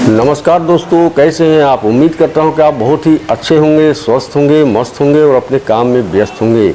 नमस्कार दोस्तों, कैसे हैं आप। उम्मीद करता हूं कि आप बहुत ही अच्छे होंगे, स्वस्थ होंगे, मस्त होंगे और अपने काम में व्यस्त होंगे।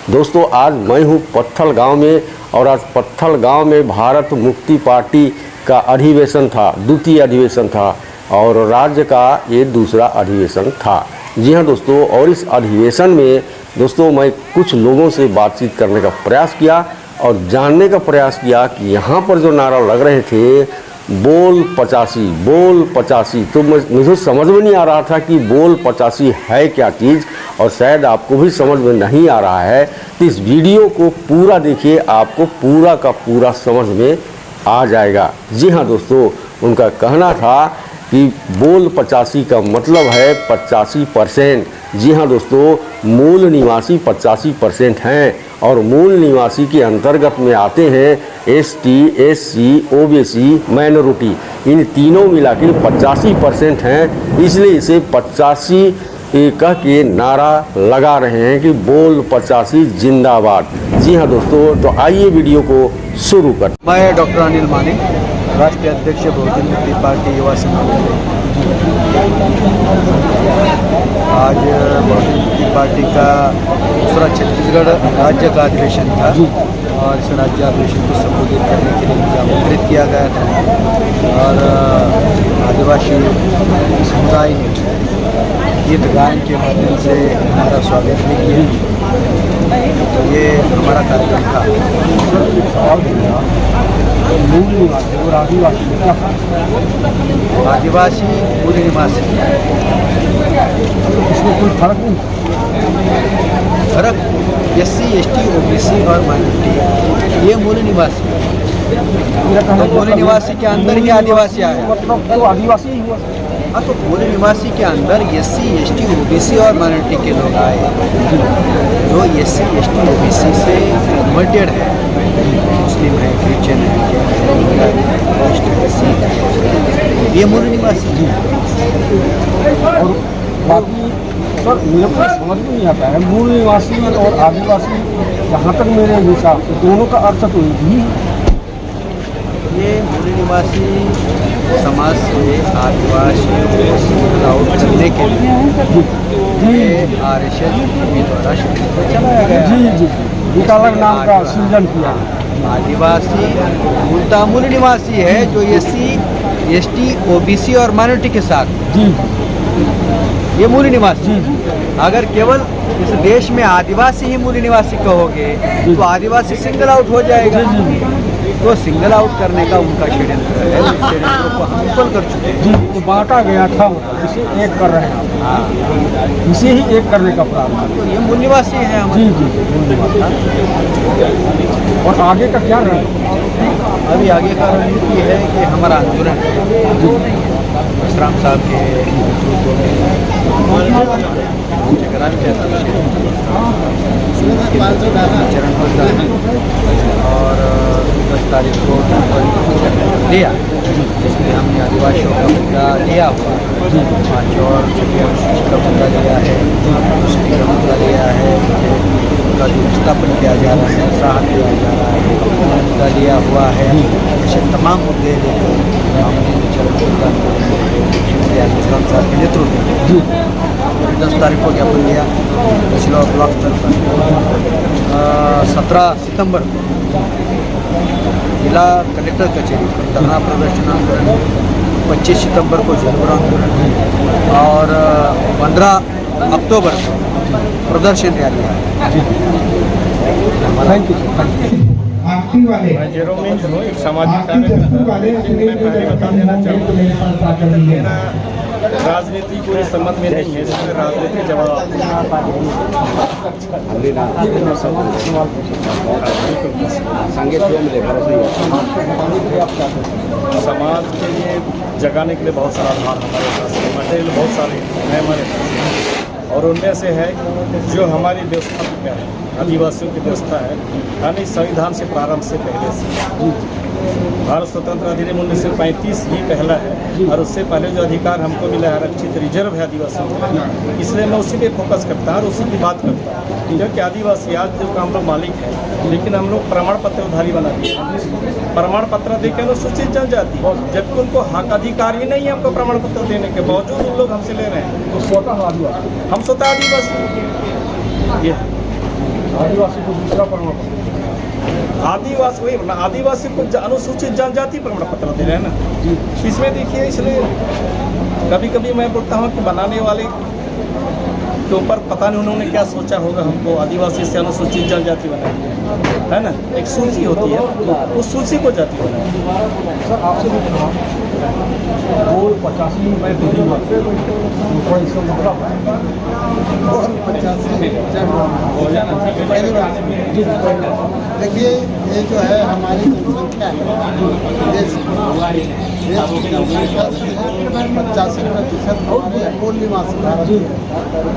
दोस्तों, आज मैं हूं पत्थल गांव में और आज पत्थल गांव में भारत मुक्ति पार्टी का अधिवेशन था, द्वितीय अधिवेशन था और राज्य का ये दूसरा अधिवेशन था। जी हाँ दोस्तों, और इस अधिवेशन में दोस्तों मैं कुछ लोगों से बातचीत करने का प्रयास किया और जानने का प्रयास किया कि यहाँ पर जो नारा लग रहे थे बोल 85 बोल 85, तो मुझे समझ में नहीं आ रहा था कि बोल 85 है क्या चीज़, और शायद आपको भी समझ में नहीं आ रहा है। तो इस वीडियो को पूरा देखिए, आपको पूरा का पूरा समझ में आ जाएगा। जी हाँ दोस्तों, उनका कहना था कि बोल 85 का मतलब है 85%। जी हाँ दोस्तों, मूल निवासी 85% हैं और मूल निवासी के अंतर्गत में आते हैं एसटी, एससी, ओबीसी, माइनॉरिटी, इन तीनों मिला के 85% हैं। इसलिए इसे 85 कह के नारा लगा रहे हैं कि बोल 85 जिंदाबाद। जी हाँ दोस्तों, तो आइए वीडियो को शुरू कर। मैं डॉक्टर अनिल माने, राष्ट्रीय अध्यक्ष बहुजन मुक्ति पार्टी युवा संघ। आज बहुजन मुक्ति पार्टी का दूसरा छत्तीसगढ़ राज्य का अधिवेशन था और इस राज्य अधिवेशन को संबोधित करने के लिए मुझे आमंत्रित किया गया था और आदिवासी समुदाय ने गीत गायन के माध्यम से हमारा स्वागत भी किया। तो ये हमारा कार्यक्रम था। मूल निवासी और आदिवासी में क्या फर्क? आदिवासी मूल निवासी, इसमें कोई फर्क नहीं। फर्क एससी, एसटी, ओबीसी और माइनॉरिटी, ये मूल निवासी। तो मूल निवासी के अंदर ही आदिवासी आए, मतलब तो आदिवासी ही हुआ। हाँ, तो मूल निवासी के अंदर एससी, एसटी, ओबीसी और माइनॉरिटी के लोग आए जो एससी, एसटी, ओबीसी से कन्वर्टेड है, मुस्लिम है, क्रिश्चियन है, ये मूल निवासी। और बाकी सर मेरे को समझ में नहीं आता है, मूल निवासी और आदिवासी, जहाँ तक मेरे हिसाब से दोनों का अर्थ तो एक ही है। ये मूल निवासी समाज से आदिवासियों को सिंगल आउट करने के लिए आरएसएस द्वारा चलाया गया। जी जी, एक अलग नाम का सृजन किया। आदिवासी मूलतः मूल निवासी है जो एससी, एसटी, ओबीसी और माइनॉरिटी के साथ। जी, ये मूल निवासी। अगर केवल इस देश में आदिवासी ही मूल निवासी कहोगे तो आदिवासी सिंगल आउट हो जाएगा। तो सिंगल आउट करने का उनका षड्यंत्र है, उस षड्यंत्र को हम विफल कर चुके हैं। तो बांटा गया था, इसे एक कर रहे हैं, इसे ही एक करने का प्रावधान। तो ये मूल निवासी है। जी जी, मूल निवासी। और आगे का क्या रणनीति? अभी आगे का रणनीति है कि हमारा आंदोलन राम साहब के नेतृत्व में चरणबद्ध और 10 तारीख को लिया, जिसमें हमने आदिवासियों का मुद्दा लिया हुआ है, 5 और 6 अनुसूची का मुद्दा लिया है, अनुसूची का मुद्दा लिया है, उनका जो विस्थापन किया जा रहा है, सराहन किया जा रहा है, मुद्दा लिया हुआ है। ऐसे तमाम मुद्दे लेकर हमने साहब के नेतृत्व में 10 तारीख को ज्ञापन दिया पिछला ब्लॉक स्तर पर। 17 सितंबर जिला कलेक्टर कचहरी पर धरना प्रदर्शन आंदोलन, 25 सितंबर को जनगण आंदोलन और 15 अक्टूबर को प्रदर्शन रैली है। Thank you sir. मैं जेरोमिन हूँ, एक सामाजिक कार्यकर्ता। मैं पहले बता देना चाहूँगा, मेरा राजनीति कोई सम्मत में नहीं है, इसमें राजनीति जवाब समाज के लिए जगाने के लिए बहुत सारा आधार हमारे पास है, मटेरियल बहुत सारे हैं हमारे पास, और उनमें से है जो हमारी व्यवस्था है, आदिवासियों की व्यवस्था है, यानी संविधान से प्रारंभ से पहले से भारत स्वतंत्र अधिनियम 1935 ही पहला है और उससे पहले जो अधिकार हमको मिला है आरक्षित रिजर्व है आदिवासियों को, इसलिए मैं उसी पे फोकस करता हूँ और उसी की बात करता हूँ। क्योंकि आदिवासी आज जो हम लोग मालिक हैं, लेकिन हम लोग प्रमाण पत्र उधारी बना दिए। प्रमाण पत्र देकर अनुसूचित जनजाति, जबकि उनको हक अधिकार ही नहीं है हमको प्रमाण पत्र देने के बावजूद उन लोग हमसे ले रहे हैं। तो स्वतः आदिवासी, हम स्वतः आदिवासी, ये आदिवासी को दूसरा प्रमाण पत्र, आदिवासी वही ना, आदिवासी को अनुसूचित जनजाति प्रमाण पत्र दे रहे हैं ना। इसमें देखिए, इसलिए कभी कभी मैं बोलता हूँ कि बनाने वाले के ऊपर पता नहीं उन्होंने क्या सोचा होगा, हमको आदिवासी से अनुसूचित जनजाति बनाएंगे, है ना। एक सूची होती है, उस सूची को जाति बनाएंगे। सर आपसे भी कहा वो 85 रुपये दूरी थोड़ा इसका मतलब देखिए, ये जो है हमारी जनसंख्या है, देश की जनसंख्या 85% हमारे मूल निवासी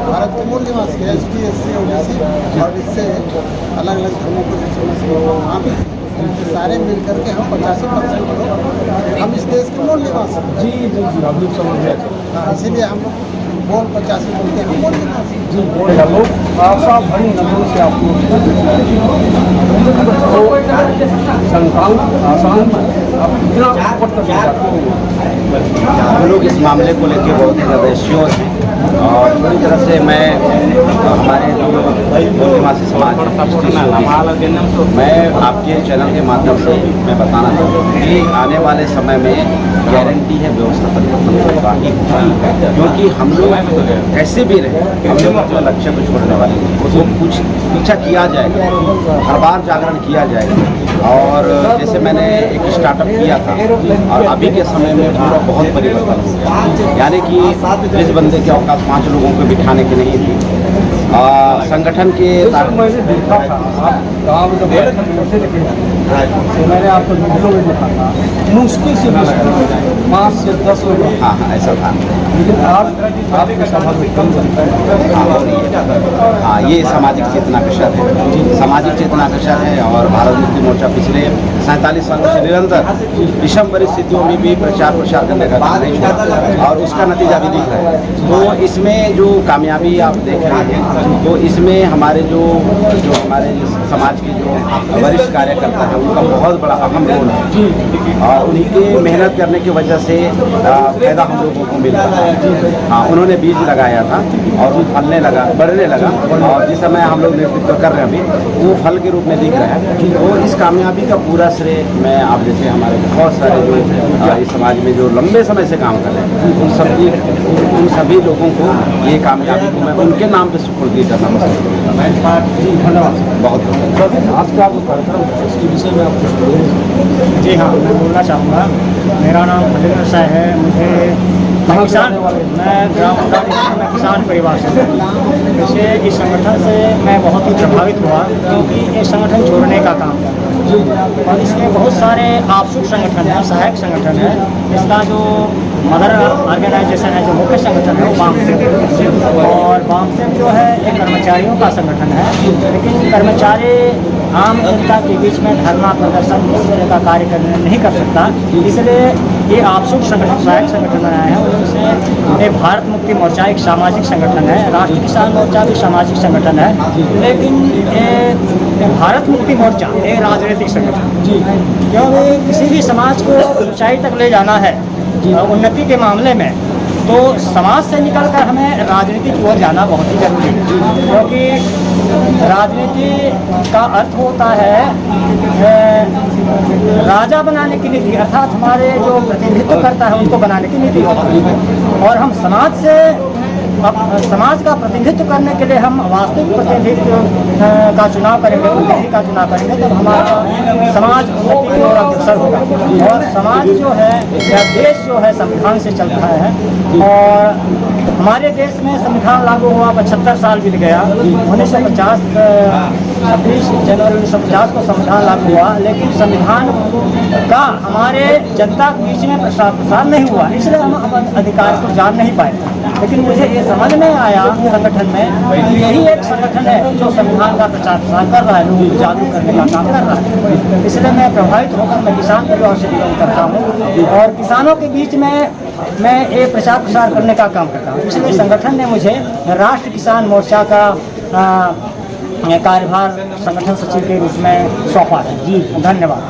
भारत के मूल निवासी है, ST SC OBC और इससे अलग अलग धर्मों को हम सारे मिल करके हम 85% लोग हम इस देश के मूल निवासी हैं। जी जी जी हम लोग समझ गए। इसीलिए हम लोग बोल 85 बोलते हैं, मूल निवासी। जी बोल लोग आशा भरी नजरों से आपको संतान आसान आप कितना ऊपर तक जाते हो? हम लोग इस मामले को लेकर बहुत ही ज़्यादा श्योर हैं और पूरी तरह से मैं हमारे जो मूल निवासी समाज मैं आपके चैनल के माध्यम से मैं बताना चाहता हूँ कि आने वाले समय में गारंटी है व्यवस्था परिवर्तन होगा ही, क्योंकि हम लोग कैसे भी रहे, हम लोग अपने लक्ष्य को छोड़ने वाले हैं। उसको कुछ पीछा किया जाएगा, हर बार जागरण किया जाएगा। और जैसे मैंने एक स्टार्टअप किया था और अभी के समय में पूरा बहुत परिवर्तन हो गया, यानी कि जिस बंदे की औकात 5 लोगों को बिठाने की नहीं थी, संगठन के मैंने देखा था आप गाँव में जब बैठक करते थे, तो मैंने आपको वीडियो में देखा था मुश्किल से 5 से 10 लोग। हाँ हाँ ऐसा था, लेकिन आज आपके सभा में कम जनता है। हाँ ये सामाजिक चेतना का शर है, सामाजिक चेतना का शर है। और भारत मुक्ति मोर्चा पिछले 47 सालों से निरंतर विषम परिस्थितियों में भी प्रचार प्रसार करने का काम नहीं छोड़ा और उसका नतीजा भी दिख रहा है। तो इसमें जो कामयाबी आप देख रहे हैं, तो इसमें हमारे जो हमारे समाज के जो वरिष्ठ कार्यकर्ता हैं उनका बहुत बड़ा अहम रोल है और उन्हीं के मेहनत करने की वजह से फायदा हम लोगों को मिल रहा है। हाँ उन्होंने बीज लगाया था और वो फलने लगा, बढ़ने लगा और जिस समय हम लोग नेतृत्व कर रहे हैं अभी वो फल के रूप में दिख रहा है। तो इस कामयाबी का पूरा श्रेय मैं आप जैसे हमारे बहुत सारे जो इस समाज में जो लंबे समय से काम कर रहे हैं उन सभी लोगों को ये कामयाबी को मैं उनके नाम पर सुपुर्द करना पसंद करूँगा। धन्यवाद। बहुत बहुत आज का जो कार्यक्रम है उसके विषय में आप कुछ बोलेंगे? जी हाँ, मैं बोलना चाहूँगा। मेरा नाम खलील रसा है। मैं किसान, मैं ग्राम मैं किसान परिवार से हूँ। वैसे इस संगठन से मैं बहुत ही प्रभावित हुआ क्योंकि ये संगठन छोड़ने का काम है और इसमें बहुत सारे आपसुक संगठन हैं, सहायक संगठन है। इसका जो मदर ऑर्गेनाइजेशन है, जो मुख्य संगठन है वो बामसेप और बामसेप जो है एक कर्मचारियों का संगठन है, लेकिन कर्मचारी आम जनता के बीच में धरना प्रदर्शन इस तरह का कार्य नहीं कर सकता, इसलिए ये आपसुक संगठन सहायक संगठन बनाए हैं। उनसे ये भारत मुक्ति मोर्चा एक सामाजिक संगठन है, राष्ट्रीय किसान मोर्चा भी सामाजिक संगठन है, लेकिन ये भारत मुक्ति मोर्चा एक राजनीतिक संगठन जी, क्योंकि किसी भी समाज को ऊंचाई तक ले जाना है उन्नति के मामले में, तो समाज से निकलकर हमें राजनीति की ओर जाना बहुत ही जरूरी है। क्योंकि राजनीति का अर्थ होता है राजा बनाने की नीति, अर्थात हमारे जो प्रतिनिधित्व करता है उनको बनाने की नीति होती है। और हम समाज का प्रतिनिधित्व करने के लिए हम वास्तविक प्रतिनिधित्व का चुनाव करेंगे, प्रतिनिधि का चुनाव करेंगे, तब हमारा समाज उन्नति की ओर अग्रसर होगा। और समाज जो है या देश जो है संविधान से चलता है और हमारे देश में संविधान लागू हुआ 75 साल बीत गया। 1950 26 जनवरी 1950 को संविधान लागू हुआ, लेकिन संविधान का हमारे जनता के बीच में प्रसार नहीं हुआ, इसलिए हम अपने अधिकार को जान नहीं पाए। लेकिन मुझे ये समझ में आया संगठन में कि यही एक संगठन है जो संविधान का प्रचार प्रसार कर रहा है, लोगों को जागरूक करने का काम कर रहा है। इसलिए मैं प्रभावित होकर मैं किसान परिवार से बिलोंग करता हूँ और किसानों के बीच में मैं ये प्रचार प्रसार करने का काम करता हूँ। इसलिए संगठन ने मुझे राष्ट्रीय किसान मोर्चा का कार्यभार संगठन सचिव के रूप में सौंपा है। जी धन्यवाद।